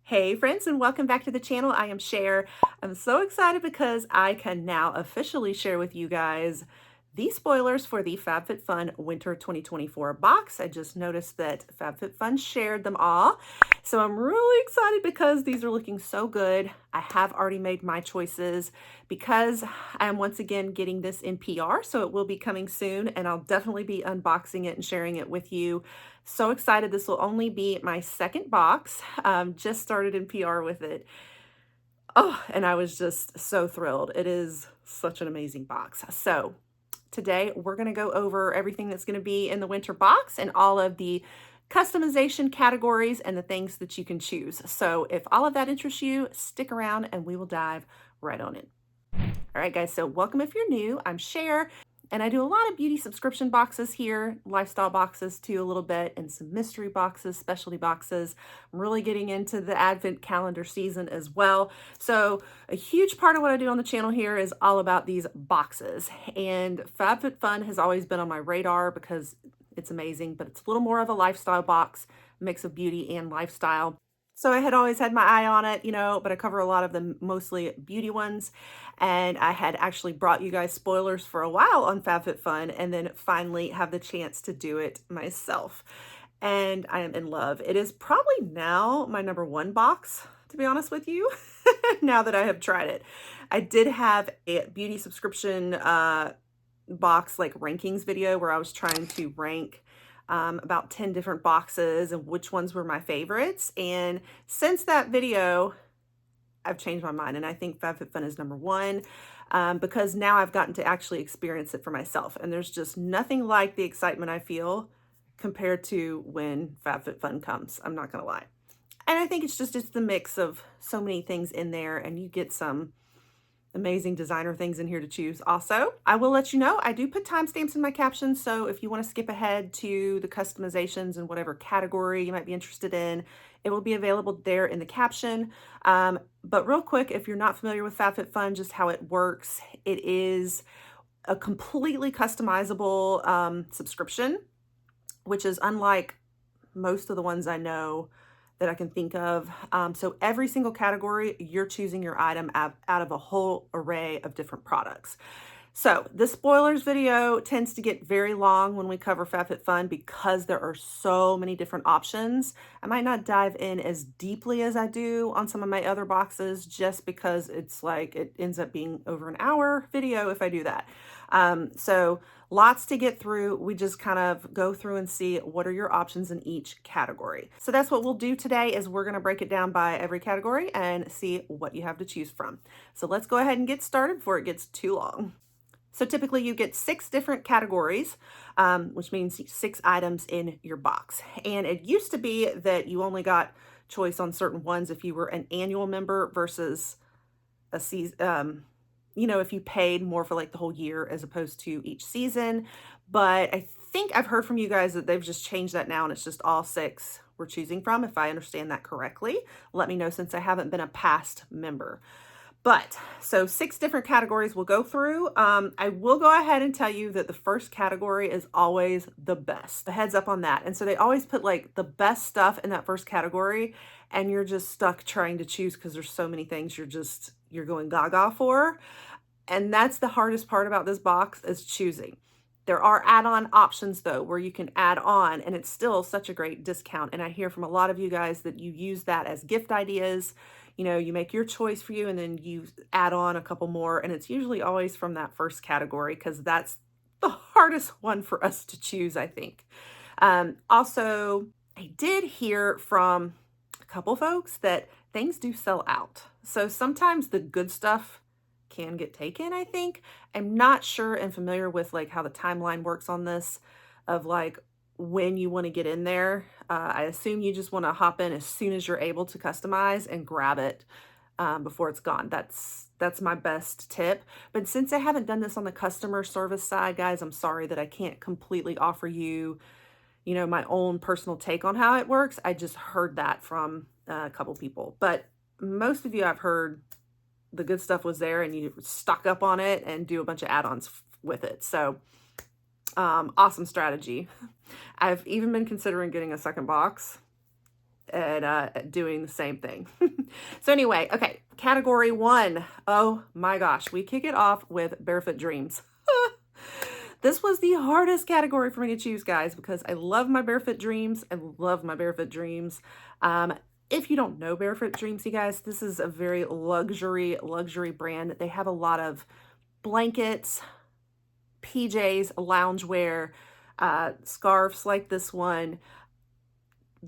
Hey friends, and welcome back to the channel. I am Cher. I'm so excited because I can now officially share with you guys the spoilers for the Fab Fit Fun Winter 2024 box. I just noticed that Fab Fit Fun shared them all. So I'm really excited because these are looking so good. I have already made my choices because I'm once again getting this in PR, so it will be coming soon, and I'll definitely be unboxing it and sharing it with you. So excited. This will only be my second box. Just started in PR with it. Oh, and I was just so thrilled. It is such an amazing box. So today we're going to go over everything that's going to be in the winter box and all of the customization categories and the things that you can choose. So if all of that interests you, stick around and we will dive right on in. All right, guys, so welcome if you're new. I'm Cher, and I do a lot of beauty subscription boxes here, lifestyle boxes too a little bit, and some mystery boxes, specialty boxes. I'm really getting into the Advent calendar season as well. So a huge part of what I do on the channel here is all about these boxes. And Fab Fit Fun has always been on my radar because it's amazing, but it's a little more of a lifestyle box, mix of beauty and lifestyle. So I had always had my eye on it, but I cover a lot of the mostly beauty ones. And I had actually brought you guys spoilers for a while on FabFitFun and then finally have the chance to do it myself. And I am in love. It is probably now my #1 box, to be honest with you, now that I have tried it. I did have a beauty subscription box like rankings video where I was trying to rank about 10 different boxes and which ones were my favorites. And since that video, I've changed my mind. And I think FabFitFun is #1 because now I've gotten to actually experience it for myself. And there's just nothing like the excitement I feel compared to when FabFitFun comes. I'm not going to lie. And I think it's the mix of so many things in there, and you get some amazing designer things in here to choose. Also, I will let you know, I do put timestamps in my captions, so if you want to skip ahead to the customizations and whatever category you might be interested in, it will be available there in the caption. But real quick, if you're not familiar with FabFitFun, just how it works, it is a completely customizable subscription, which is unlike most of the ones I know that I can think of. So every single category, you're choosing your item out of a whole array of different products. So the spoilers video tends to get very long when we cover FabFitFun because there are so many different options. I might not dive in as deeply as I do on some of my other boxes just because it's like it ends up being over an hour video if I do that. So lots to get through. We just kind of go through and see what are your options in each category. So that's what we'll do today is we're going to break it down by every category and see what you have to choose from. So let's go ahead and get started before it gets too long. So typically you get 6 different categories, which means 6 items in your box. And it used to be that you only got choice on certain ones if you were an annual member versus a season, if you paid more for like the whole year as opposed to each season. But I think I've heard from you guys that they've just changed that now and it's just all 6 we're choosing from. If I understand that correctly, let me know since I haven't been a past member. But so 6 different categories we'll go through. I will go ahead and tell you that the first category is always the best. A heads up on that. And so they always put like the best stuff in that first category and you're just stuck trying to choose because there's so many things you're going gaga for. And that's the hardest part about this box is choosing. There are add-on options though, where you can add on and it's still such a great discount. And I hear from a lot of you guys that you use that as gift ideas. You make your choice for you and then you add on a couple more. And it's usually always from that first category because that's the hardest one for us to choose, I think. Also, I did hear from a couple folks that things do sell out. So sometimes the good stuff can get taken, I think. I'm not sure and familiar with like how the timeline works on this of like when you want to get in there. I assume you just want to hop in as soon as you're able to customize and grab it before it's gone. That's my best tip. But since I haven't done this on the customer service side, guys, I'm sorry that I can't completely offer you, my own personal take on how it works. I just heard that from a couple people. But most of you I've heard the good stuff was there and you stock up on it and do a bunch of add-ons with it. So awesome strategy. I've even been considering getting a second box and doing the same thing. So anyway, okay, category 1. Oh my gosh, we kick it off with Barefoot Dreams. This was the hardest category for me to choose, guys, because I love my Barefoot Dreams. I love my Barefoot Dreams. If you don't know Barefoot Dreams, you guys, this is a very luxury brand. They have a lot of blankets, PJs, loungewear, scarves like this one,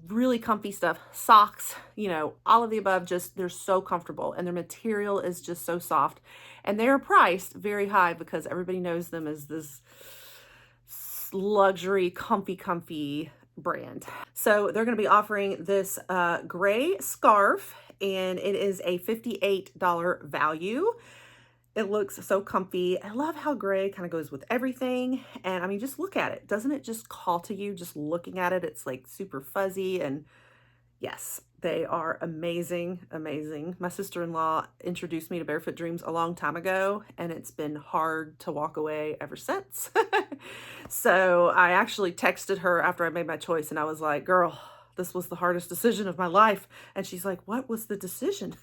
really comfy stuff, socks, you know, all of the above. Just, they're so comfortable and their material is just so soft, and they're priced very high because everybody knows them as this luxury comfy brand. So they're going to be offering this gray scarf, and it is a $58 value. It looks so comfy. I love how gray kind of goes with everything. And I mean, just look at it. Doesn't it just call to you just looking at it? It's like super fuzzy, and yes, they are amazing, amazing. My sister-in-law introduced me to Barefoot Dreams a long time ago, and it's been hard to walk away ever since. So I actually texted her after I made my choice, and I was like, girl, this was the hardest decision of my life. And she's like, what was the decision?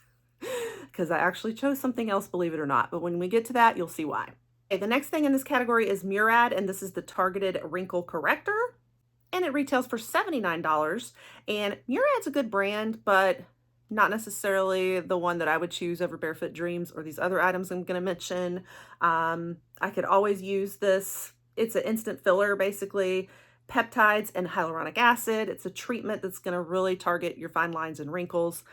Because I actually chose something else, believe it or not. But when we get to that, you'll see why. Okay, the next thing in this category is Murad, and this is the Targeted Wrinkle Corrector. And it retails for $79. And Murad's a good brand, but not necessarily the one that I would choose over Barefoot Dreams or these other items I'm going to mention. I could always use this. It's an instant filler, basically. Peptides and hyaluronic acid. It's a treatment that's going to really target your fine lines and wrinkles.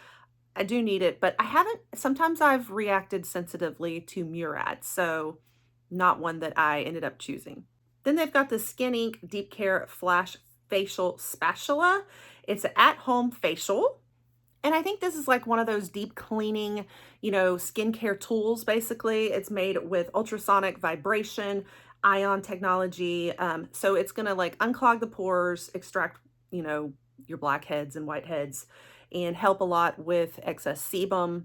I do need it, but I haven't, sometimes I've reacted sensitively to Murad, so not one that I ended up choosing. Then they've got the Skin Ink Deep Care Flash Facial Spatula. It's an at-home facial, and I think this is like one of those deep cleaning, you know, skincare tools, basically. It's made with ultrasonic vibration, ion technology, so it's gonna like unclog the pores, extract, you know, your blackheads and whiteheads, and help a lot with excess sebum,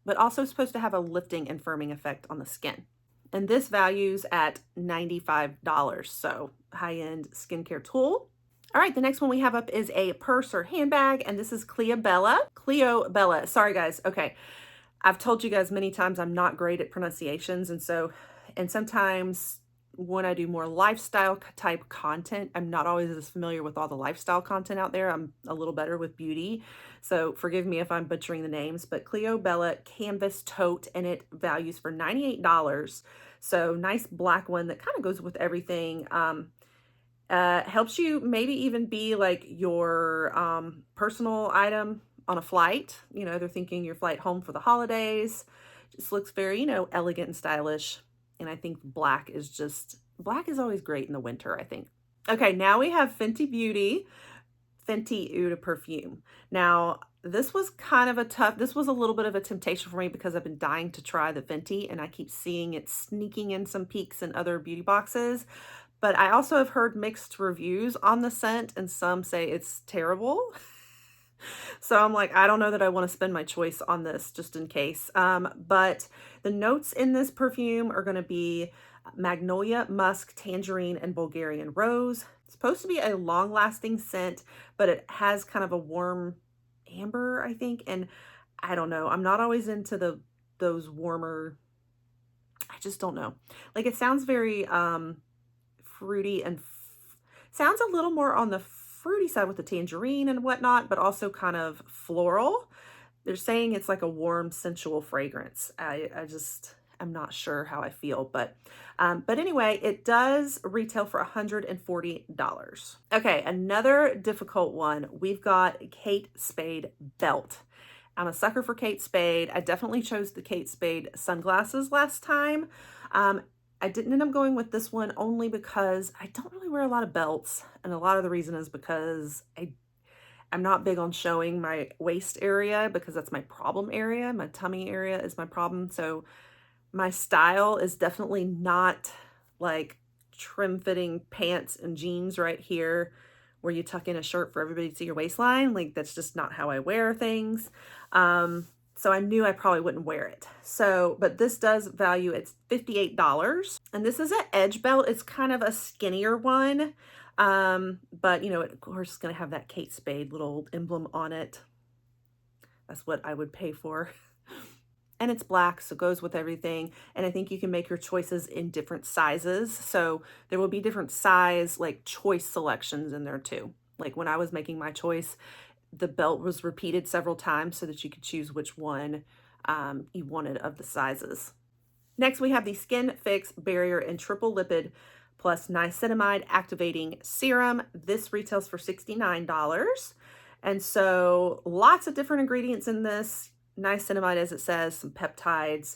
but also supposed to have a lifting and firming effect on the skin. And this values at $95, so high-end skincare tool. All right, the next one we have up is a purse or handbag, and this is Cleo Bella. Sorry, guys. Okay, I've told you guys many times I'm not great at pronunciations, and sometimes when I do more lifestyle type content, I'm not always as familiar with all the lifestyle content out there. I'm a little better with beauty, so forgive me if I'm butchering the names, but Cleo Bella Canvas Tote, and it values for $98. So nice black one that kind of goes with everything. Helps you maybe even be like your personal item on a flight. You know, they're thinking your flight home for the holidays. Just looks very, you know, elegant and stylish. And I think black is always great in the winter, I think. Okay, now we have Fenty Beauty, Fenty Eau de Perfume. Now, this was this was a little bit of a temptation for me because I've been dying to try the Fenty, and I keep seeing it sneaking in some peeks in other beauty boxes. But I also have heard mixed reviews on the scent, and some say it's terrible. So I'm like, I don't know that I want to spend my choice on this just in case. But the notes in this perfume are going to be magnolia, musk, tangerine, and Bulgarian rose. It's supposed to be a long-lasting scent, but it has kind of a warm amber, I think. And I don't know. I'm not always into those warmer. I just don't know. Like, it sounds very fruity and sounds a little more on the fruity side with the tangerine and whatnot, but also kind of floral. They're saying it's like a warm, sensual fragrance. I'm not sure how I feel, but anyway, it does retail for $140. Okay, another difficult one. We've got Kate Spade belt. I'm a sucker for Kate Spade. I definitely chose the Kate Spade sunglasses last time. I didn't end up going with this one only because I don't really wear a lot of belts. And a lot of the reason is because I'm not big on showing my waist area, because that's my problem area. My tummy area is my problem. So my style is definitely not like trim fitting pants and jeans right here where you tuck in a shirt for everybody to see your waistline. Like, that's just not how I wear things. So I knew I probably wouldn't wear it. So, but this does value, it's $58. And this is an edge belt. It's kind of a skinnier one. But you know, it, of course, is going to have that Kate Spade little emblem on it. That's what I would pay for. And it's black, so it goes with everything. And I think you can make your choices in different sizes. So there will be different size, like choice selections in there too. Like when I was making my choice, the belt was repeated several times so that you could choose which one you wanted of the sizes. Next, we have the Skin Fix Barrier and Triple Lipid plus Niacinamide Activating Serum. This retails for $69. And so lots of different ingredients in this. Niacinamide, as it says, some peptides,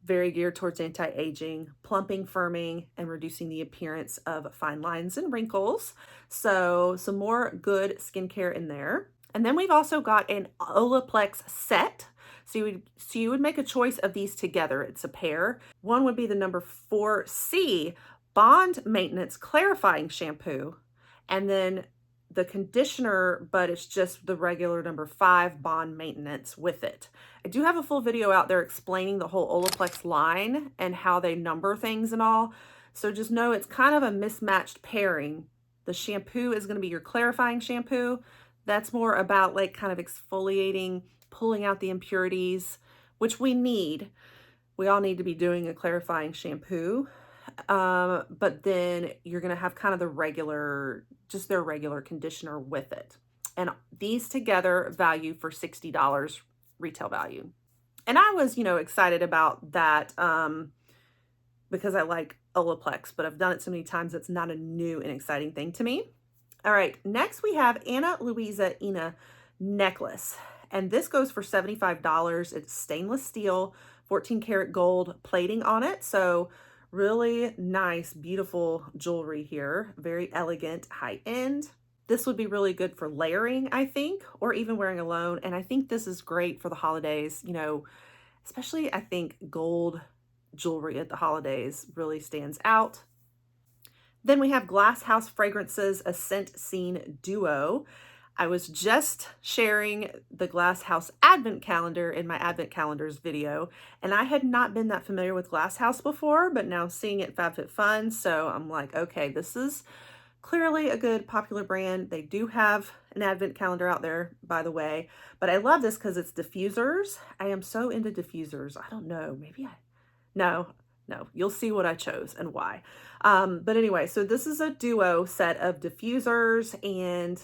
very geared towards anti-aging, plumping, firming, and reducing the appearance of fine lines and wrinkles. So some more good skincare in there. And then we've also got an Olaplex set. So you would make a choice of these together. It's a pair. One would be the number 4C Bond Maintenance Clarifying Shampoo, and then the conditioner, but it's just the regular number 5 Bond Maintenance with it. I do have a full video out there explaining the whole Olaplex line and how they number things and all. So just know it's kind of a mismatched pairing. The shampoo is going to be your clarifying shampoo. That's more about like kind of exfoliating, pulling out the impurities, which we need. We all need to be doing a clarifying shampoo. But then you're going to have kind of the regular, just their regular conditioner with it. And these together value for $60 retail value. And I was, you know, excited about that because I like Olaplex, but I've done it so many times it's not a new and exciting thing to me. All right, next we have Ana Luisa Ina necklace. And this goes for $75. It's stainless steel, 14 karat gold plating on it. So really nice, beautiful jewelry here. Very elegant, high end. This would be really good for layering, I think, or even wearing alone. And I think this is great for the holidays, you know, especially I think gold jewelry at the holidays really stands out. Then we have Glass House Fragrances, a Scent Scene Duo. I was just sharing the Glass House Advent Calendar in my Advent Calendars video, and I had not been that familiar with Glass House before, but now seeing it Fab Fit Fun, so I'm like, okay, this is clearly a good popular brand. They do have an Advent calendar out there, by the way, but I love this because it's diffusers. I am so into diffusers. I don't know, no, you'll see what I chose and why. But anyway, so this is a duo set of diffusers, and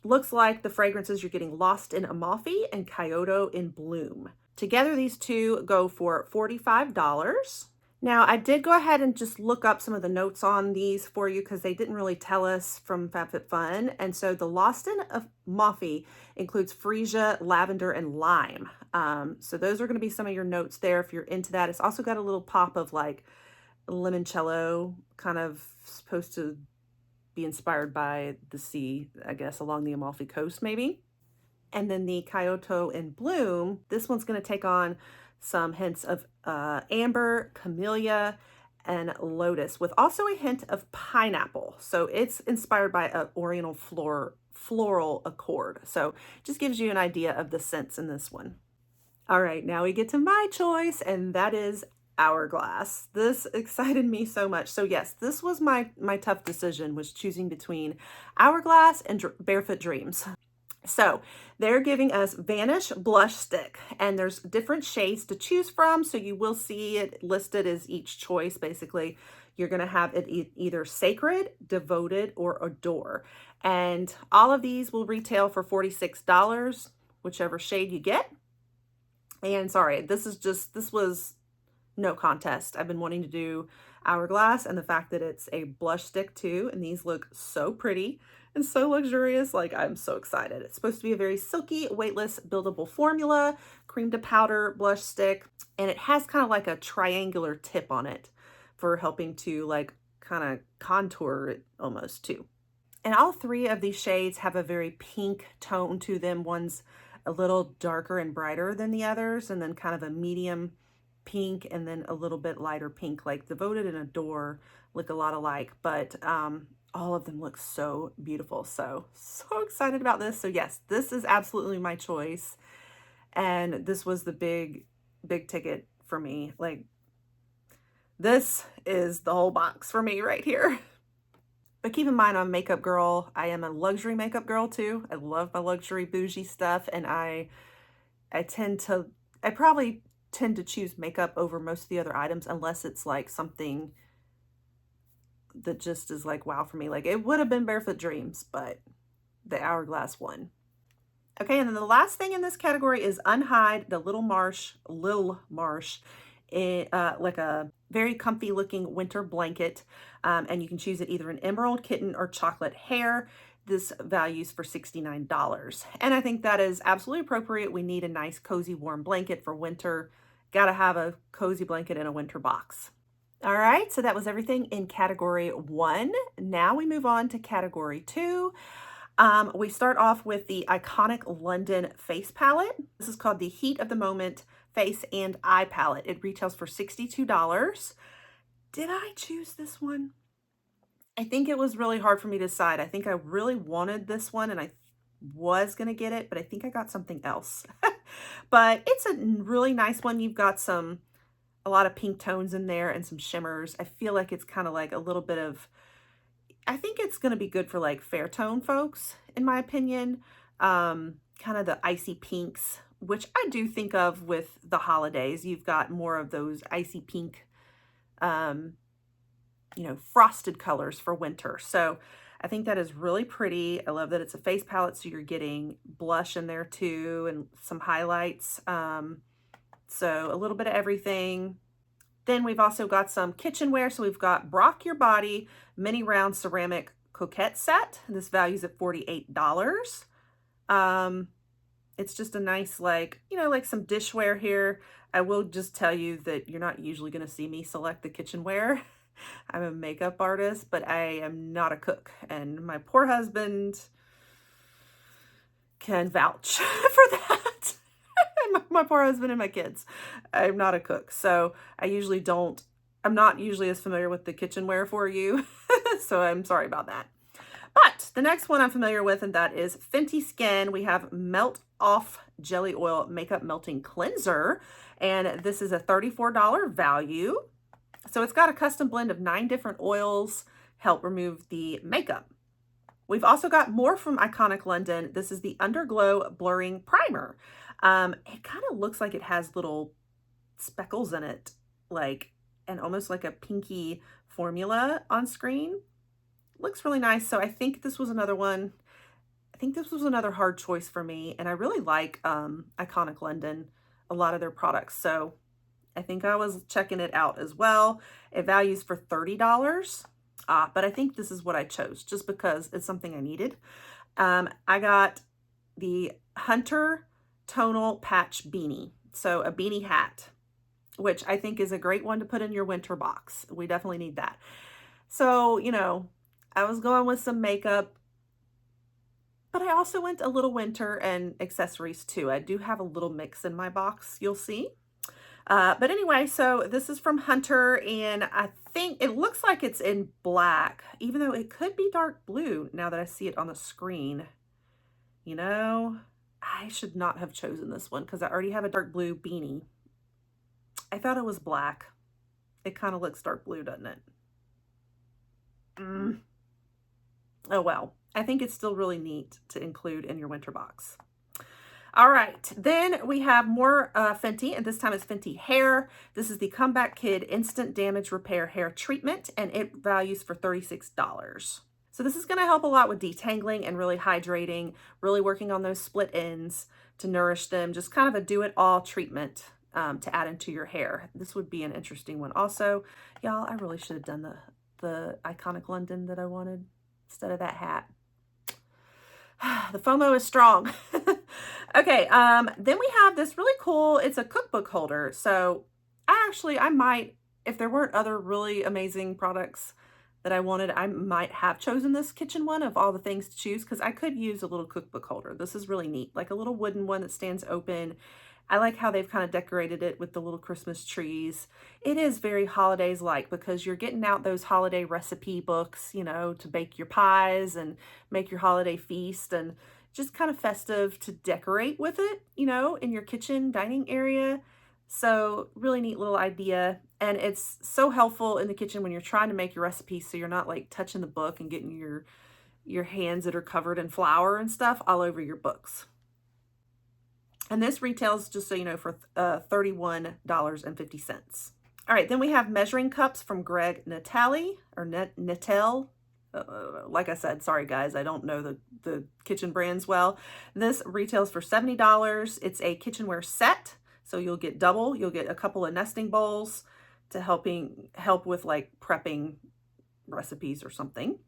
looks like the fragrances you're getting Lost in Amalfi and Kyoto in Bloom. Together, these two go for $45. Now, I did go ahead and just look up some of the notes on these for you because they didn't really tell us from FabFitFun. And so the Lost in Amalfi includes freesia, lavender, and lime. So those are going to be some of your notes there if you're into that. It's also got a little pop of like limoncello, kind of supposed to be inspired by the sea, I guess, along the Amalfi Coast, maybe. And then the Kyoto in Bloom, this one's going to take on some hints of amber, camellia, and lotus, with also a hint of pineapple. So it's inspired by an oriental floral accord. So just gives you an idea of the scents in this one. All right, now we get to my choice, and that is Hourglass. This excited me so much. So yes, this was my tough decision, was choosing between Hourglass and Barefoot Dreams. So they're giving us Vanish Blush Stick, and there's different shades to choose from. So you will see it listed as each choice. Basically, you're going to have it either Sacred, Devoted, or Adore. And all of these will retail for $46, whichever shade you get. And sorry, this was no contest. I've been wanting to do Hourglass, and the fact that it's a blush stick too, and these look so pretty and so luxurious, like I'm so excited. It's supposed to be a very silky, weightless, buildable formula, cream to powder blush stick, and it has kind of like a triangular tip on it for helping to like kind of contour it almost too. And all three of these shades have a very pink tone to them. One's a little darker and brighter than the others, and then kind of a medium pink, and then a little bit lighter pink. Like Devoted and Adore look a lot alike, but all of them look so beautiful. So excited about this. So yes, this is absolutely my choice, and this was the big ticket for me. Like, this is the whole box for me right here. But keep in mind, I'm a makeup girl. I am a luxury makeup girl too. I love my luxury bougie stuff, and I tend to, I probably tend to choose makeup over most of the other items unless it's like something that just is like wow for me. Like it would have been Barefoot Dreams, but the Hourglass one. Okay, and then the last thing in this category is Unhide the Lil Marsh, like a very comfy looking winter blanket. And you can choose it either in emerald, kitten, or chocolate hair. This values for $69. And I think that is absolutely appropriate. We need a nice, cozy, warm blanket for winter. Gotta have a cozy blanket in a winter box. All right, so that was everything in category 1. Now we move on to category 2. We start off with the iconic London face palette. This is called the Heat of the Moment Face and Eye Palette. It retails for $62. Did I choose this one? I think it was really hard for me to decide. I think I really wanted this one and I was going to get it, but I think I got something else. But it's a really nice one. You've got a lot of pink tones in there and some shimmers. I feel like it's kind of like a little bit of, I think it's going to be good for like fair tone folks, in my opinion. Kind of the icy pinks, which I do think of with the holidays. You've got more of those icy pink, frosted colors for winter. So I think that is really pretty. I love that it's a face palette, so you're getting blush in there too and some highlights. So a little bit of everything. Then we've also got some kitchenware. So we've got Brock Your Body mini round ceramic coquette set. This values at $48. It's just a nice, like some dishware here. I will just tell you that you're not usually going to see me select the kitchenware. I'm a makeup artist, but I am not a cook. And my poor husband can vouch for that. My poor husband and my kids. I'm not a cook, so I'm not usually as familiar with the kitchenware for you, so I'm sorry about that. But the next one I'm familiar with, and that is Fenty Skin. We have Melt Off Jelly Oil Makeup Melting Cleanser, and this is a $34 value. So it's got a custom blend of 9 different oils, help remove the makeup. We've also got more from Iconic London. This is the Underglow Blurring Primer. It kind of looks like it has little speckles in it, and almost like a pinky formula on screen. Looks really nice. So I think this was another one. I think this was another hard choice for me. And I really like Iconic London, a lot of their products. So I think I was checking it out as well. It values for $30. But I think this is what I chose just because it's something I needed. I got the Hunter Tonal Patch Beanie. So a beanie hat, which I think is a great one to put in your winter box. We definitely need that. So, I was going with some makeup, but I also went a little winter and accessories too. I do have a little mix in my box, you'll see. But anyway, so this is from Hunter, and I think it looks like it's in black, even though it could be dark blue now that I see it on the screen. I should not have chosen this one because I already have a dark blue beanie. I thought it was black. It kind of looks dark blue, doesn't it? Oh well, I think it's still really neat to include in your winter box. All right, then we have more Fenty, and this time it's Fenty Hair. This is the Comeback Kid Instant Damage Repair Hair Treatment, and it values for $36. So this is going to help a lot with detangling and really hydrating, really working on those split ends to nourish them, just kind of a do-it-all treatment to add into your hair. This would be an interesting one also. Y'all, I really should have done the Iconic London that I wanted instead of that hat. The FOMO is strong. Okay, then we have this really cool, it's a cookbook holder. So I might, if there weren't other really amazing products that I wanted, I might have chosen this kitchen one of all the things to choose because I could use a little cookbook holder. This is really neat, like a little wooden one that stands open. I like how they've kind of decorated it with the little Christmas trees. It is very holidays-like because you're getting out those holiday recipe books, to bake your pies and make your holiday feast, and just kind of festive to decorate with it, in your kitchen dining area. So really neat little idea. And it's so helpful in the kitchen when you're trying to make your recipes so you're not like touching the book and getting your hands that are covered in flour and stuff all over your books. And this retails, just so you know, for $31.50. All right, then we have measuring cups from Greg Natali, or Natel. Like I said, sorry guys, I don't know the kitchen brands well. This retails for $70. It's a kitchenware set, so you'll get double. You'll get a couple of nesting bowls to help with like prepping recipes or something.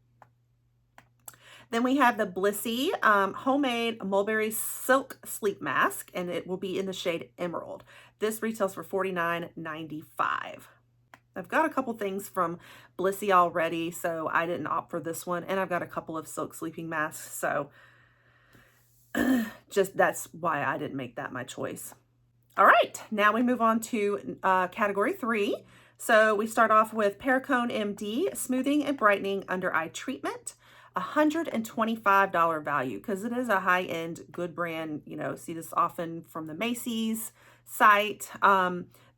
Then we have the Blissy homemade mulberry silk sleep mask, and it will be in the shade Emerald. This retails for $49.95. I've got a couple things from Blissy already, so I didn't opt for this one, and I've got a couple of silk sleeping masks, so just that's why I didn't make that my choice. All right, now we move on to category 3. So we start off with Perricone MD Smoothing and Brightening Under Eye Treatment. $125 value because it is a high-end good brand. You know, see this often from the Macy's site.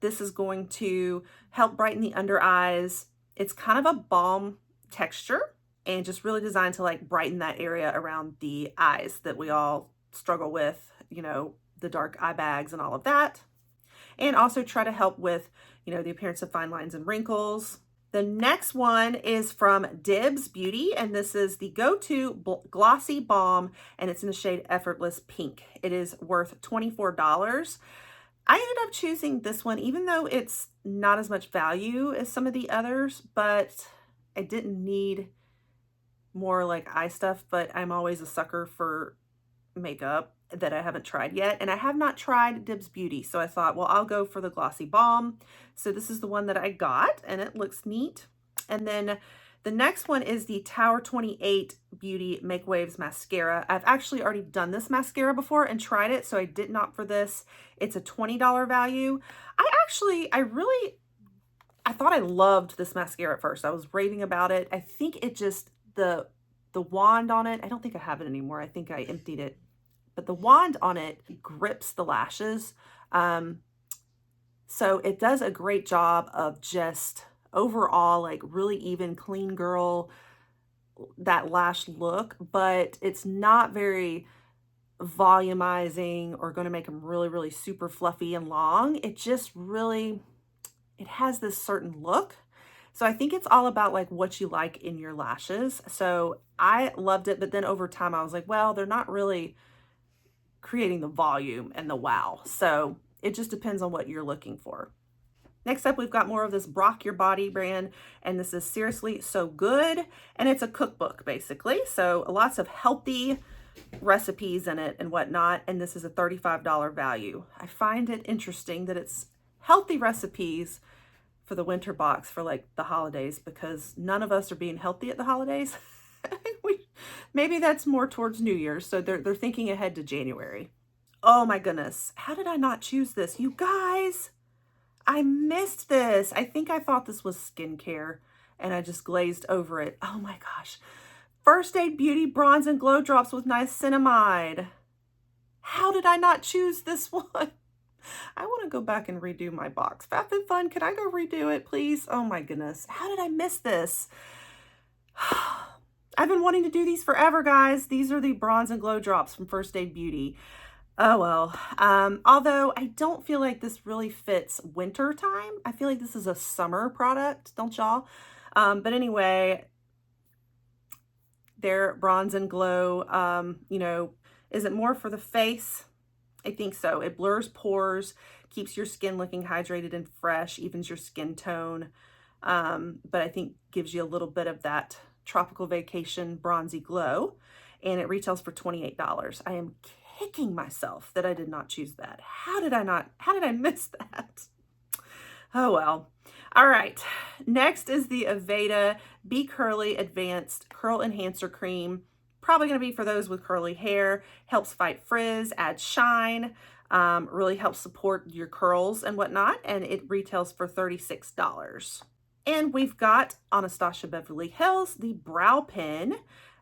This is going to help brighten the under eyes. It's kind of a balm texture and just really designed to like brighten that area around the eyes that we all struggle with, you know, the dark eye bags and all of that. And also try to help with, you know, the appearance of fine lines and wrinkles. The next one is from Dibs Beauty, and this is the Go-To Glossy Balm, and it's in the shade Effortless Pink. It is worth $24. I ended up choosing this one, even though it's not as much value as some of the others, but I didn't need more like eye stuff, but I'm always a sucker for makeup that I haven't tried yet, and I have not tried Dibs Beauty, so I thought, well, I'll go for the Glossy Balm. So this is the one that I got, and it looks neat. And then the next one is the Tower 28 Beauty Make Waves Mascara. I've actually already done this mascara before and tried it, so I did not for this. It's a $20 value. I thought I loved this mascara at first. I was raving about it. I think it just, the wand on it, I don't think I have it anymore. I think I emptied it. But the wand on it grips the lashes. So it does a great job of just overall like really even clean girl, that lash look, but it's not very volumizing or going to make them really, really super fluffy and long. It just really, it has this certain look. So I think it's all about like what you like in your lashes. So I loved it, but then over time I was like, well, they're not really creating the volume and the wow. So it just depends on what you're looking for. Next up, we've got more of this Brock Your Body brand, and this is Seriously So Good, and it's a cookbook basically. So lots of healthy recipes in it and whatnot, and this is a $35 value. I find it interesting that it's healthy recipes for the winter box for like the holidays, because none of us are being healthy at the holidays. Maybe that's more towards New Year's, so they're thinking ahead to January. Oh my goodness, how did I not choose this? You guys, I missed this. I think I thought this was skincare and I just glazed over it. Oh my gosh. First Aid Beauty Bronze and Glow Drops with Niacinamide. How did I not choose this one? I want to go back and redo my box. Fab Fit Fun, can I go redo it, please? Oh my goodness. How did I miss this? I've been wanting to do these forever, guys. These are the Bronze and Glow Drops from First Aid Beauty. Oh well. Although I don't feel like this really fits winter time. I feel like this is a summer product, don't y'all? But anyway, their Bronze and Glow, you know, is it more for the face? I think so. It blurs pores, keeps your skin looking hydrated and fresh, evens your skin tone. But I think gives you a little bit of that tropical vacation bronzy glow, and it retails for $28. I am kicking myself that I did not choose that. How did I miss that? Oh well. All right, next is the Aveda Be Curly Advanced Curl Enhancer Cream. Probably going to be for those with curly hair. Helps fight frizz, adds shine, really helps support your curls and whatnot, and it retails for $36. And we've got Anastasia Beverly Hills, the Brow Pen.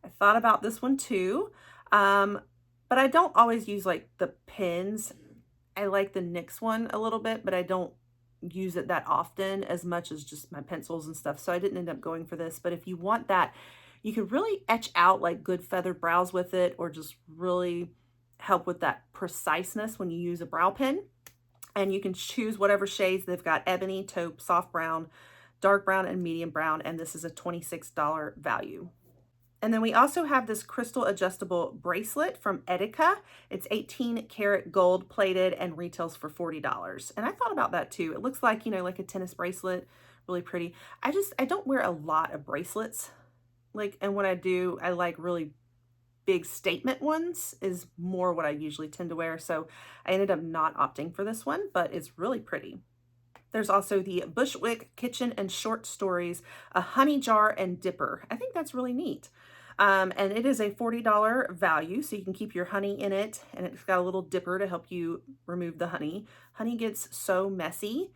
I thought about this one too, but I don't always use like the pens I like the NYX one a little bit, but I don't use it that often as much as just my pencils and stuff. So I didn't end up going for this. But if you want that, you can really etch out like good feathered brows with it, or just really help with that preciseness when you use a brow pen. And you can choose whatever shades. They've got ebony, taupe, soft brown, dark brown, and medium brown. And this is a $26 value. And then we also have this crystal adjustable bracelet from Etika. It's 18 karat gold plated and retails for $40. And I thought about that too. It looks like, you know, like a tennis bracelet, really pretty. I don't wear a lot of bracelets. And when I do, I like really big statement ones is more what I usually tend to wear. So I ended up not opting for this one, but it's really pretty. There's also the Bushwick Kitchen and Short Stories, a honey jar and dipper. I think that's really neat. And it is a $40 value, so you can keep your honey in it, and it's got a little dipper to help you remove the honey. Honey gets so messy,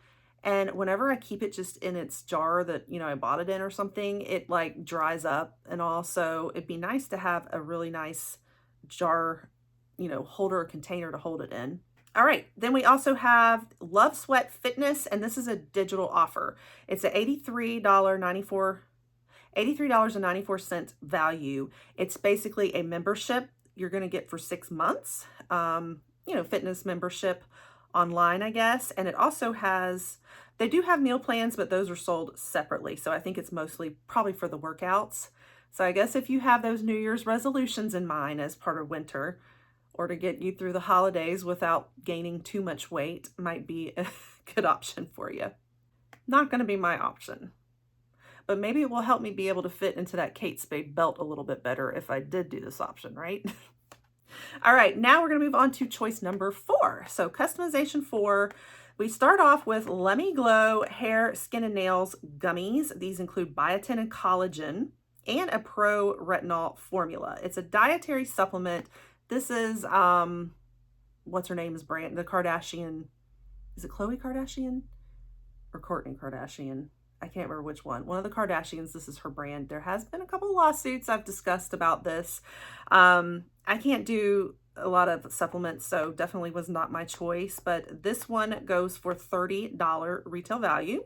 and whenever I keep it just in its jar that, you know, I bought it in or something, it like dries up and all. So it'd be nice to have a really nice jar, you know, holder or container to hold it in. All right, then we also have Love Sweat Fitness, and this is a digital offer. It's a $83.94 value. It's basically a membership you're going to get for 6 months, you know, fitness membership online, I guess. And it also has, they do have meal plans, but those are sold separately. So I think it's mostly probably for the workouts. So I guess if you have those New Year's resolutions in mind as part of winter, or to get you through the holidays without gaining too much weight, might be a good option for you. Not going to be my option, but maybe it will help me be able to fit into that Kate Spade belt a little bit better if I did do this option, right? All right, now we're going to move on to choice number 4. So customization 4, we start off with Let Me Glow Hair, Skin, and Nails Gummies. These include biotin and collagen and a pro retinol formula. It's a dietary supplement. This is, what's her name's brand? The Kardashian, is it Khloe Kardashian or Kourtney Kardashian? I can't remember which one. One of the Kardashians, this is her brand. There has been a couple lawsuits I've discussed about this. I can't do a lot of supplements, so definitely was not my choice, but this one goes for $30 retail value.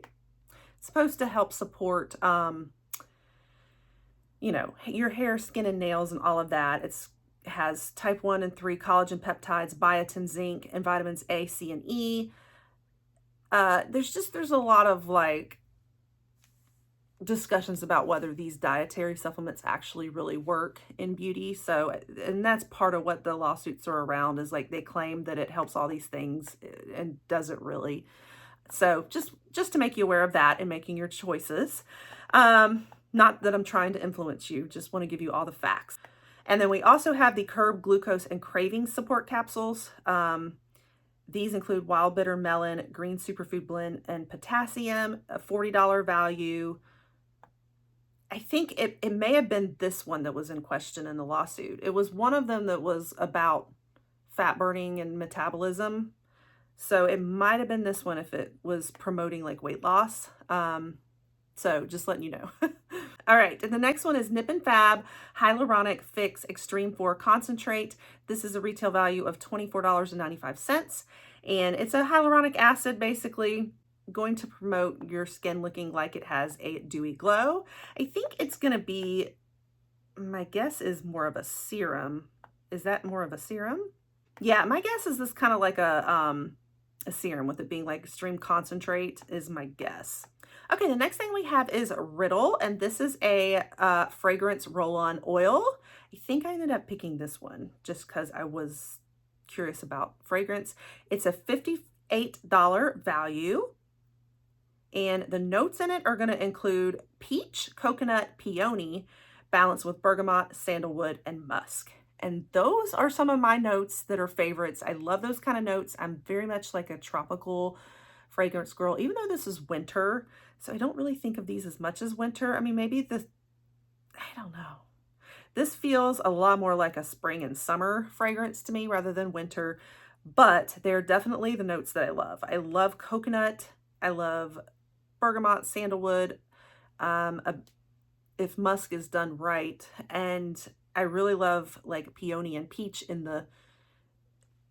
It's supposed to help support, you know, your hair, skin, and nails and all of that. It has type 1 and 3 collagen peptides, biotin, zinc, and vitamins A, C, and E. There's a lot of like discussions about whether these dietary supplements actually really work in beauty. So, and that's part of what the lawsuits are around, is like they claim that it helps all these things and doesn't really. So just to make you aware of that and making your choices. Not that I'm trying to influence you, just want to give you all the facts. And then we also have the Curb Glucose and Cravings Support Capsules. These include wild bitter melon, green superfood blend, and potassium, a $40 value. I think it may have been this one that was in question in the lawsuit. It was one of them that was about fat burning and metabolism. So it might have been this one if it was promoting like weight loss. So just letting you know. All right, and the next one is Nip and Fab Hyaluronic Fix Extreme 4 Concentrate. This is a retail value of $24.95. And it's a hyaluronic acid, basically going to promote your skin looking like it has a dewy glow. I think it's going to be, my guess is more of a serum. Is that more of a serum? Yeah, my guess is this kind of like a serum, with it being like extreme concentrate is my guess. Okay, the next thing we have is Riddle, and this is a fragrance roll-on oil. I think I ended up picking this one just because I was curious about fragrance. It's a $58 value, and the notes in it are going to include peach, coconut, peony, balanced with bergamot, sandalwood, and musk. And those are some of my notes that are favorites. I love those kind of notes. I'm very much like a tropical fragrance girl, even though this is winter. So I don't really think of these as much as winter. I mean, maybe I don't know. This feels a lot more like a spring and summer fragrance to me rather than winter, but they're definitely the notes that I love. I love coconut. I love bergamot, sandalwood, if musk is done right. And I really love like peony and peach in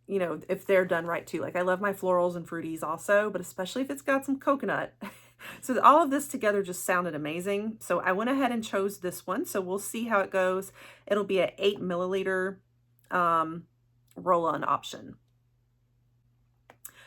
you know, if they're done right too. Like I love my florals and fruities also, but especially if it's got some coconut. So all of this together just sounded amazing. So I went ahead and chose this one. So we'll see how it goes. It'll be an 8 milliliter roll-on option.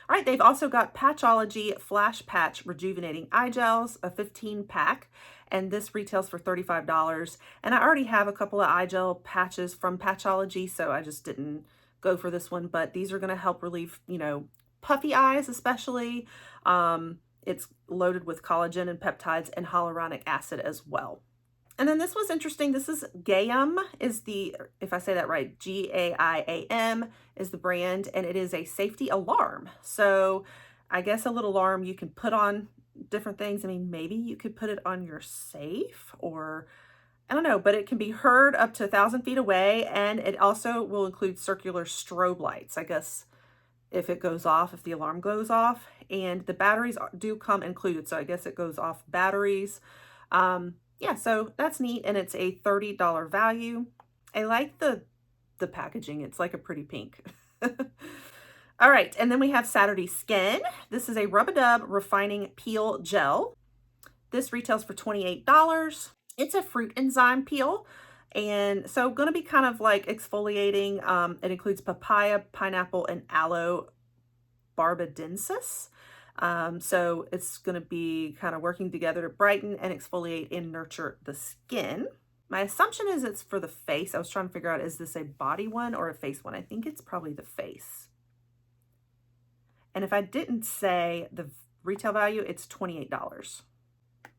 All right, they've also got Patchology Flash Patch Rejuvenating Eye Gels, a 15 pack, and this retails for $35. And I already have a couple of eye gel patches from Patchology, so I just didn't go for this one, but these are gonna help relieve, you know, puffy eyes especially. It's loaded with collagen and peptides and hyaluronic acid as well. And then this was interesting. This is Gaiam is the, if I say that right, G-A-I-A-M is the brand, and it is a safety alarm. So I guess a little alarm you can put on different things. I mean, maybe you could put it on your safe, or I don't know, but it can be heard up to 1,000 feet away, and it also will include circular strobe lights, I guess, if it goes off, if the alarm goes off. And the batteries do come included, so I guess it goes off batteries. Yeah, so that's neat, and it's a $30 value. I like the packaging. It's like a pretty pink. All right, and then we have Saturday Skin. This is a Rub-a-Dub Refining Peel Gel. This retails for $28. It's a fruit enzyme peel, and so going to be kind of like exfoliating. It includes papaya, pineapple, and aloe barbadensis. So it's going to be kind of working together to brighten and exfoliate and nurture the skin. My assumption is it's for the face. I was trying to figure out, is this a body one or a face one? I think it's probably the face. And if I didn't say the retail value, it's $28.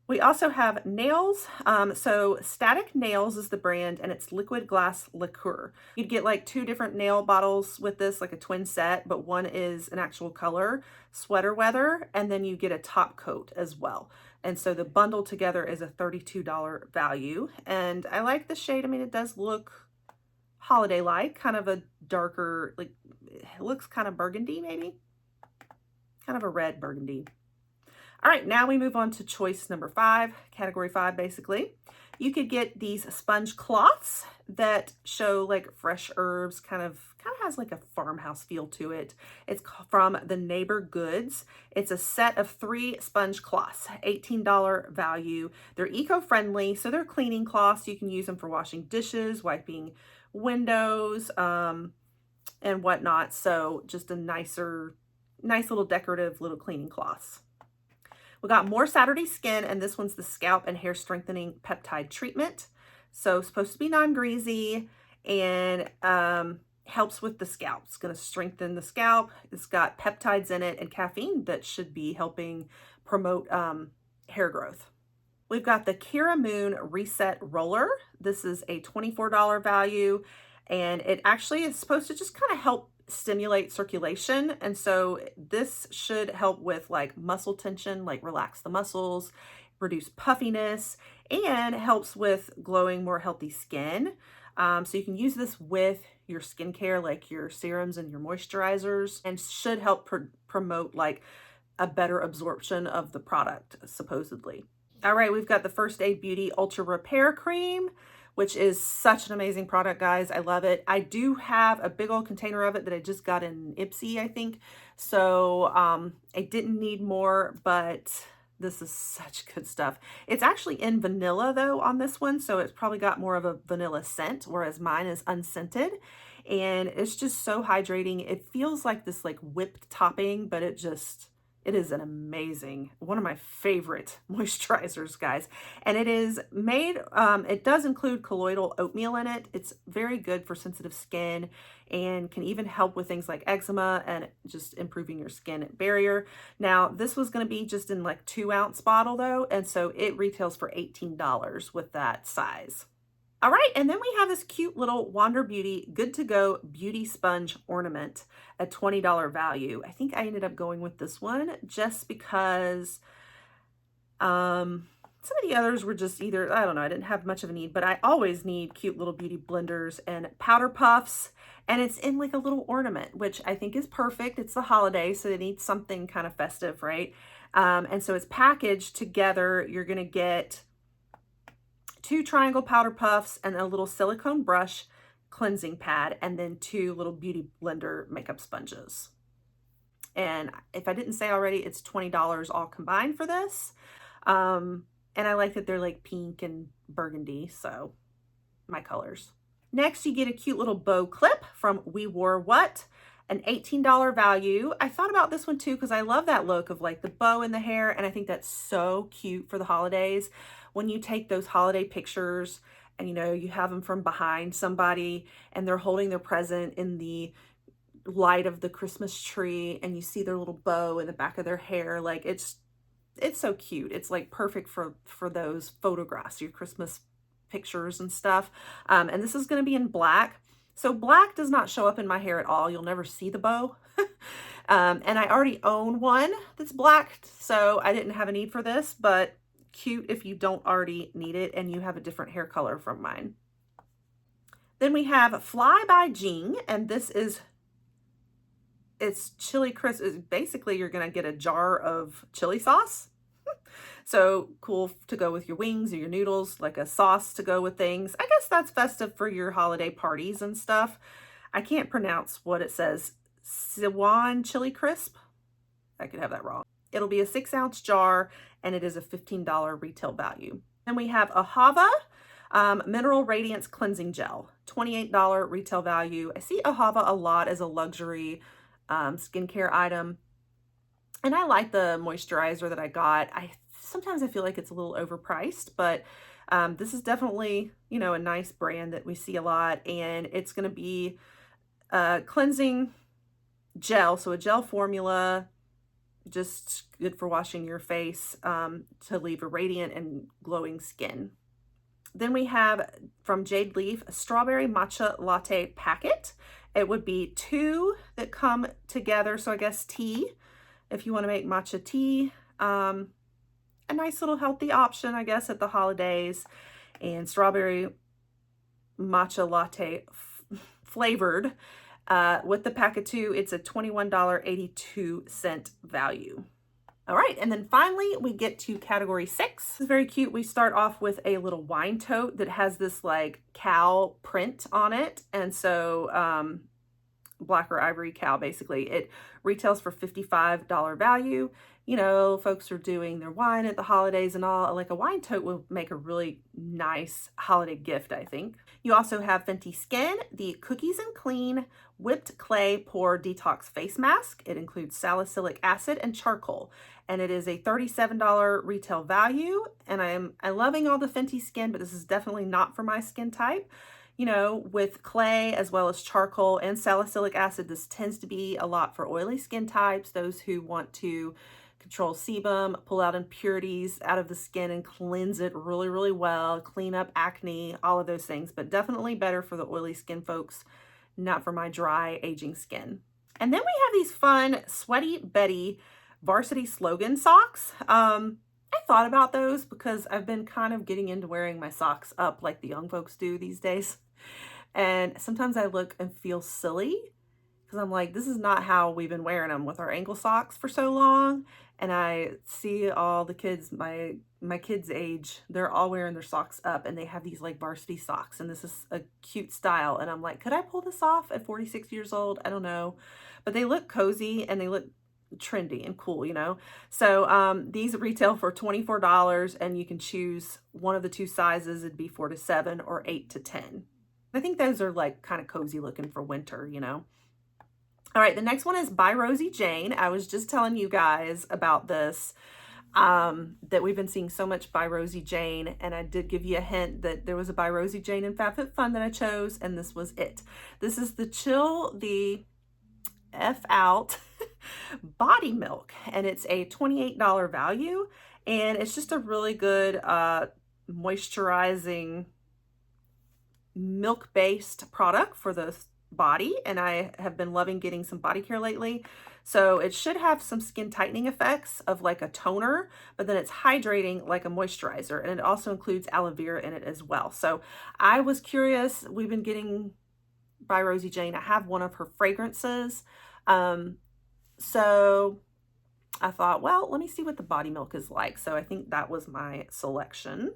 We also have nails. So Static Nails is the brand, and it's liquid glass liqueur. You'd get like 2 different nail bottles with this, like a twin set, but one is an actual color, sweater weather, and then you get a top coat as well. And so the bundle together is a $32 value. And I like the shade. I mean, it does look holiday-like, kind of a darker, like it looks kind of burgundy maybe, kind of a red burgundy. All right, now we move on to choice number 5, category 5, basically. You could get these sponge cloths that show like fresh herbs, kind of has like a farmhouse feel to it. It's from the Neighbor Goods. It's a set of 3 sponge cloths, $18 value. They're eco-friendly, so they're cleaning cloths. You can use them for washing dishes, wiping windows, and whatnot. So just a nice little decorative little cleaning cloths. We got more Saturday Skin, and this one's the Scalp and Hair Strengthening Peptide Treatment. So supposed to be non-greasy, and helps with the scalp. It's going to strengthen the scalp. It's got peptides in it and caffeine that should be helping promote hair growth. We've got the Kira Moon Reset Roller. This is a $24 value, and it actually is supposed to just kind of help stimulate circulation. And so this should help with like muscle tension, like relax the muscles, reduce puffiness, and helps with glowing, more healthy skin. So you can use this with your skincare, like your serums and your moisturizers, and should help promote like a better absorption of the product, supposedly. All right, we've got the First Aid Beauty Ultra Repair Cream, which is such an amazing product, guys. I love it. I do have a big old container of it that I just got in Ipsy, I think. So I didn't need more, but this is such good stuff. It's actually in vanilla though on this one, so it's probably got more of a vanilla scent, whereas mine is unscented. And it's just so hydrating. It feels like this like whipped topping, but it is an amazing, one of my favorite moisturizers, guys. And it is made, it does include colloidal oatmeal in it. It's very good for sensitive skin and can even help with things like eczema and just improving your skin barrier. Now, this was going to be just in like 2-ounce bottle though, and so it retails for $18 with that size. All right, and then we have this cute little Wander Beauty Good to Go Beauty Sponge Ornament at $20 value. I think I ended up going with this one just because some of the others were just either, I don't know, I didn't have much of a need, but I always need cute little beauty blenders and powder puffs, and it's in like a little ornament, which I think is perfect. It's the holiday, so they need something kind of festive, right? And so it's packaged together. You're gonna get 2 triangle powder puffs and a little silicone brush, cleansing pad, and then 2 little Beauty Blender makeup sponges. And if I didn't say already, it's $20 all combined for this. And I like that they're like pink and burgundy, so my colors. Next, you get a cute little bow clip from We Wore What, an $18 value. I thought about this one too because I love that look of like the bow in the hair, and I think that's so cute for the holidays. When you take those holiday pictures and you have them from behind somebody and they're holding their present in the light of the Christmas tree, and you see their little bow in the back of their hair, like it's so cute. It's like perfect for those photographs, your Christmas pictures and stuff. And this is going to be in black. So black does not show up in my hair at all. You'll never see the bow. And I already own one that's black, so I didn't have a need for this, but cute if you don't already need it and you have a different hair color from mine. Then we have Fly by Jing, and it's chili crisp. Basically, you're going to get a jar of chili sauce. So cool to go with your wings or your noodles, like a sauce to go with things. I guess that's festive for your holiday parties and stuff. I can't pronounce what it says. Siwan chili crisp. I could have that wrong. It'll be a 6-ounce jar, and it is a $15 retail value. Then we have Ahava Mineral Radiance Cleansing Gel, $28 retail value. I see Ahava a lot as a luxury skincare item. And I like the moisturizer that I got. Sometimes I feel like it's a little overpriced, but this is definitely, a nice brand that we see a lot. And it's going to be a cleansing gel. So a gel formula, just good for washing your face to leave a radiant and glowing skin. Then we have from Jade Leaf a strawberry matcha latte packet. It would be 2 that come together. So I guess tea, if you want to make matcha tea. A nice little healthy option, I guess, at the holidays. And strawberry matcha latte flavored. With the pack of 2, it's a $21.82 value. All right, and then finally we get to category 6. It's very cute. We start off with a little wine tote that has this like cow print on it. And so black or ivory cow, basically. It retails for $55 value. Folks are doing their wine at the holidays and all. Like a wine tote will make a really nice holiday gift, I think. You also have Fenty Skin, the Cookies and Clean Whipped Clay Pore Detox Face Mask. It includes salicylic acid and charcoal, and it is a $37 retail value. And I'm loving all the Fenty Skin, but this is definitely not for my skin type. With clay as well as charcoal and salicylic acid, this tends to be a lot for oily skin types, those who want to control sebum, pull out impurities out of the skin and cleanse it really, really well, clean up acne, all of those things, but definitely better for the oily skin folks, not for my dry, aging skin. And then we have these fun Sweaty Betty varsity slogan socks. I thought about those because I've been kind of getting into wearing my socks up like the young folks do these days. And sometimes I look and feel silly because I'm like, this is not how we've been wearing them with our ankle socks for so long. And I see all the kids, my kids' age, they're all wearing their socks up, and they have these like varsity socks, and this is a cute style. And I'm like, could I pull this off at 46 years old? I don't know, but they look cozy and they look trendy and cool, So these retail for $24, and you can choose one of the 2 sizes. It'd be 4 to 7 or 8 to 10. I think those are like kind of cozy looking for winter, All right, the next one is by Rosie Jane. I was just telling you guys about this, that we've been seeing so much by Rosie Jane, and I did give you a hint that there was a by Rosie Jane in Fab Fit Fun that I chose, and this was it. This is the Chill the F Out body milk, and it's a $28 value, and it's just a really good moisturizing milk-based product for the body, and I have been loving getting some body care lately. So it should have some skin tightening effects of like a toner, but then it's hydrating like a moisturizer, and it also includes aloe vera in it as well. So I was curious. We've been getting by Rosie Jane. I have one of her fragrances. So I thought, well, let me see what the body milk is like. So I think that was my selection.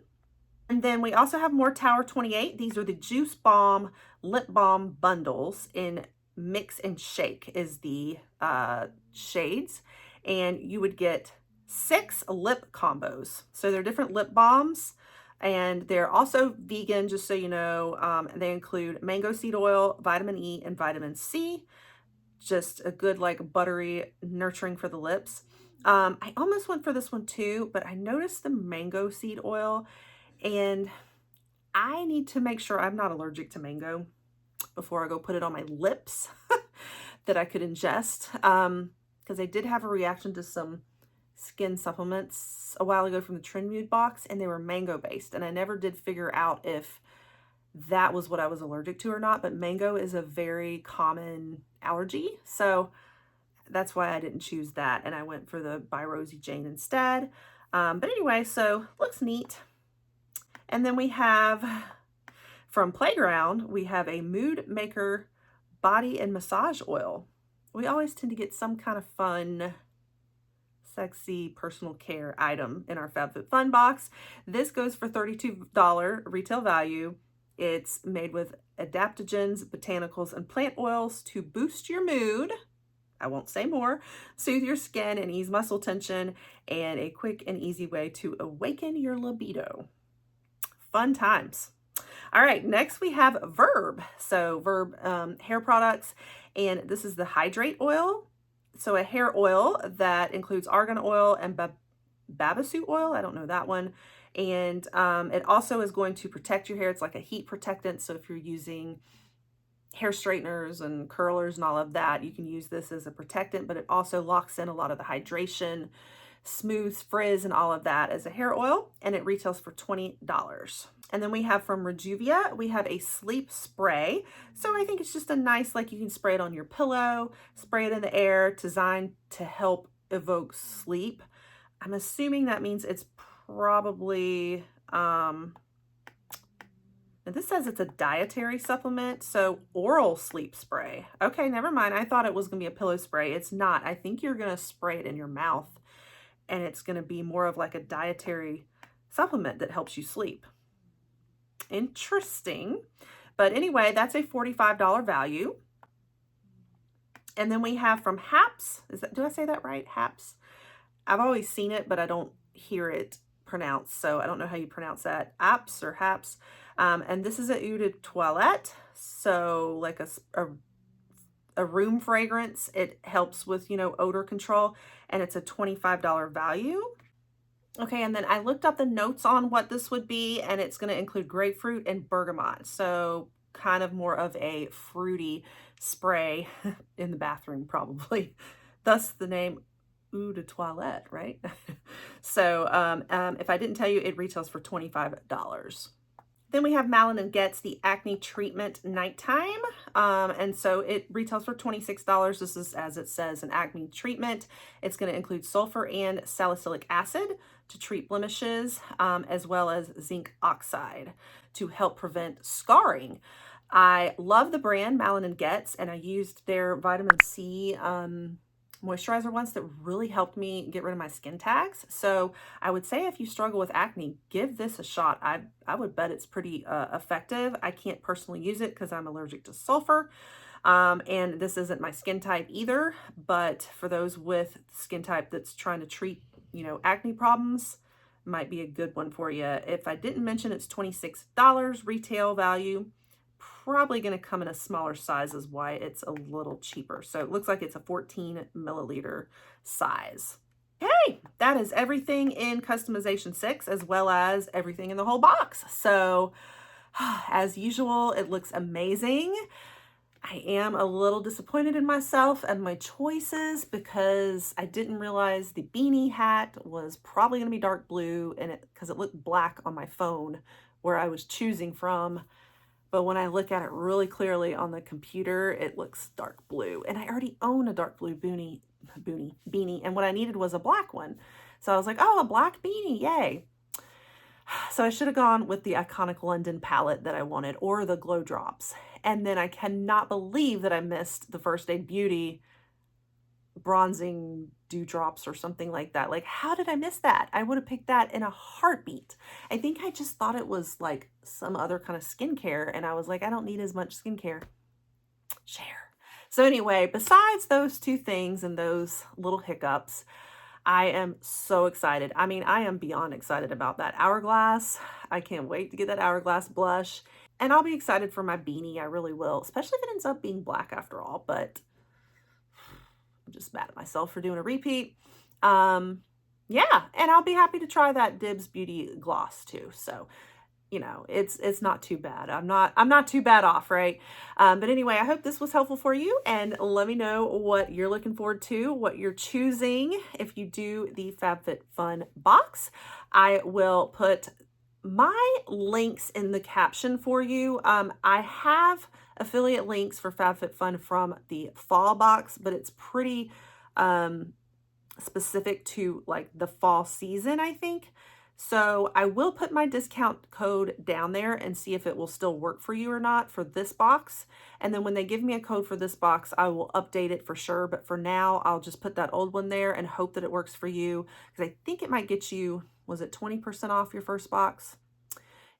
And then we also have more Tower 28. These are the Juice Bomb Lip Balm bundles in Mix and Shake is the shades. And you would get 6 lip combos. So they're different lip balms. And they're also vegan, just so you know. They include mango seed oil, vitamin E, and vitamin C. Just a good, like, buttery nurturing for the lips. I almost went for this one too, but I noticed the mango seed oil, and I need to make sure I'm not allergic to mango before I go put it on my lips that I could ingest. Because I did have a reaction to some skin supplements a while ago from the Trend Mood box, and they were mango based, and I never did figure out if that was what I was allergic to or not, but mango is a very common allergy, so that's why I didn't choose that, and I went for the by Rosie Jane instead. But anyway, so looks neat. And then we have from Playground, we have a Mood Maker body and massage oil. We always tend to get some kind of fun, sexy personal care item in our FabFitFun box. This goes for $32 retail value. It's made with adaptogens, botanicals, and plant oils to boost your mood. I won't say more. Soothe your skin and ease muscle tension, and a quick and easy way to awaken your libido. Fun times. All right, next we have Verb. So Verb hair products, and this is the Hydrate Oil. So a hair oil that includes argan oil and babasu oil. I don't know that one. And it also is going to protect your hair. It's like a heat protectant. So if you're using hair straighteners and curlers and all of that, you can use this as a protectant, but it also locks in a lot of the hydration, smooths frizz and all of that as a hair oil, and it retails for $20. And then we have from Rejuvia, we have a sleep spray. So I think it's just a nice, like, you can spray it on your pillow, spray it in the air, designed to help evoke sleep. I'm assuming that means it's probably, and this says it's a dietary supplement, so oral sleep spray. Okay, never mind. I thought it was gonna be a pillow spray. It's not. I think you're gonna spray it in your mouth, and it's gonna be more of like a dietary supplement that helps you sleep. Interesting. But anyway, that's a $45 value. And then we have from Haps. Did I say that right? Haps? I've always seen it, but I don't hear it pronounced, so I don't know how you pronounce that. Apps or Haps. And this is a eau de toilette, so like a room fragrance. It helps with, you know, odor control, and it's a $25 value. Okay, and then I looked up the notes on what this would be, and it's going to include grapefruit and bergamot, so kind of more of a fruity spray in the bathroom probably. Thus the name eau de toilette, right? So if I didn't tell you, it retails for $25. Then we have Malin & Getz, the Acne Treatment Nighttime. And so it retails for $26. This is, as it says, an acne treatment. It's going to include sulfur and salicylic acid to treat blemishes, as well as zinc oxide to help prevent scarring. I love the brand Malin & Getz, and I used their vitamin C moisturizer once that really helped me get rid of my skin tags. So I would say if you struggle with acne, give this a shot. I would bet it's pretty effective. I can't personally use it because I'm allergic to sulfur. And this isn't my skin type either, but for those with skin type that's trying to treat, you know, acne problems, might be a good one for you. If I didn't mention, it's $26 retail value. Probably going to come in a smaller size is why it's a little cheaper. So it looks like it's a 14 milliliter size. Okay, that is everything in customization 6, as well as everything in the whole box. So as usual, it looks amazing. I am a little disappointed in myself and my choices because I didn't realize the beanie hat was probably going to be dark blue, and because it looked black on my phone where I was choosing from. But when I look at it really clearly on the computer, it looks dark blue. And I already own a dark blue beanie. And what I needed was a black one. So I was like, oh, a black beanie, yay. So I should have gone with the iconic London palette that I wanted, or the glow drops. And then I cannot believe that I missed the First Aid Beauty bronzing dewdrops or something like that. Like, how did I miss that? I would have picked that in a heartbeat. I think I just thought it was like some other kind of skincare, and I was like, I don't need as much skincare. Share. So anyway, besides those two things and those little hiccups, I am so excited. I mean, I am beyond excited about that hourglass. I can't wait to get that hourglass blush. And I'll be excited for my beanie. I really will, especially if it ends up being black after all. But I'm just mad at myself for doing a repeat. Yeah, and I'll be happy to try that Dibs Beauty gloss too. So, you know, it's not too bad. I'm not too bad off, right? But anyway, I hope this was helpful for you, and let me know what you're looking forward to, what you're choosing if you do the FabFitFun box. I will put my links in the caption for you. I have affiliate links for FabFitFun from the fall box, but it's pretty specific to like the fall season, I think. So I will put my discount code down there and see if it will still work for you or not for this box. And then when they give me a code for this box, I will update it for sure. But for now, I'll just put that old one there and hope that it works for you, because I think it might get you, was it 20% off your first box?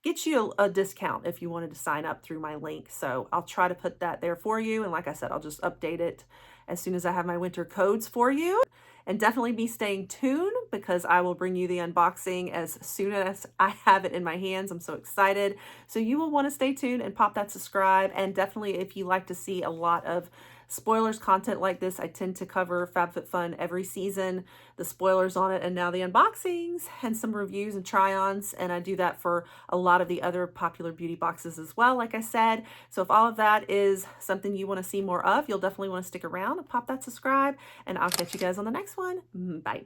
Get you a discount if you wanted to sign up through my link. So I'll try to put that there for you. And like I said, I'll just update it as soon as I have my winter codes for you. And definitely be staying tuned, because I will bring you the unboxing as soon as I have it in my hands. I'm so excited. So you will want to stay tuned and pop that subscribe. And definitely, if you like to see a lot of spoilers content like this, I tend to cover FabFitFun every season, the spoilers on it, and now the unboxings and some reviews and try-ons. And I do that for a lot of the other popular beauty boxes as well, like I said. So if all of that is something you want to see more of, you'll definitely want to stick around and pop that subscribe, and I'll catch you guys on the next one. Bye.